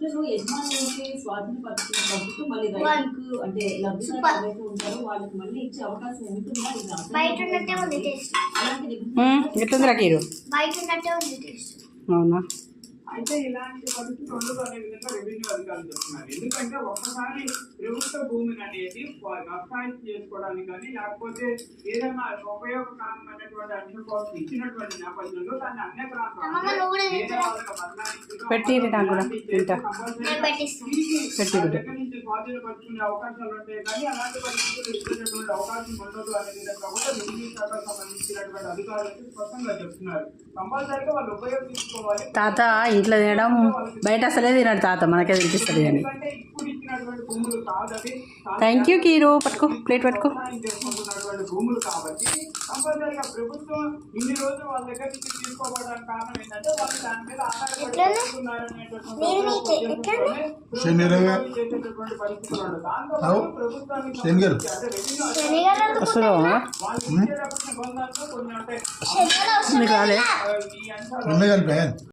యజమానులకి స్వాధీనపరుచుకున్న ప్రభుత్వం మళ్ళీ రైతులకు అంటే లబ్ధిదారులు ఎవరైతే ఉంటారో వాళ్ళకి మళ్ళీ ఇచ్చే అవకాశం ఉంటుందా? బయట ఉన్నట్టే ఉంది టేస్ట్. ఎట్లుందిరా కీరు? బయట ఉన్నట్టే ఉంది టేస్ట్. అవునా? అయితే ఇలాంటి పరిస్థితి ఉండదు అనే విధంగా రెవెన్యూ అధికారులు చెప్తున్నారు. ఎందుకంటే ఒక్కసారి ప్రభుత్వ భూమిని అనేది వ్యవసాయం చేసుకోవడానికి కానీ లేకపోతే ఏదైనా ఉపయోగకరమైనటువంటి అంశం కోసం ఇచ్చినటువంటి నేపథ్యంలో దాన్ని అన్ని ప్రాంతాల్లో పెట్టిరు నాకు కూడా తింటా. దగ్గర నుంచి స్వాధీనపరుచుకునే అవకాశాలు ఉంటాయి కానీ అలాంటి పరిస్థితులు ఇచ్చేటటువంటి అవకాశం ఉండదు అనే విధంగా కూడా రెవెన్యూ శాఖకు సంబంధించినటువంటి అధికారులు స్పష్టంగా చెప్తున్నారు. కంపల్సరీగా వాళ్ళు ఉపయోగించుకోవాలి. తాత ఇంట్లో తినడం బయట అసలే తినడు తాత, మనకే తినిపిస్తుంది కానీ. థ్యాంక్ యూ కీరు. పట్టుకో, ప్లేట్ పట్టుకో. భూములు కాబట్టి కంపల్సరీగా ప్రభుత్వం ఇన్ని రోజులు వాళ్ళ దగ్గర నుంచి తీసుకోవడానికి కారణం ఏంటంటే వాళ్ళు దాని మీద ఆధారపడుతున్నారనేటువంటి పరిస్థితులు ఉండదు. దాంతో ప్రభుత్వానికి కొన్ని ఉంటాయి.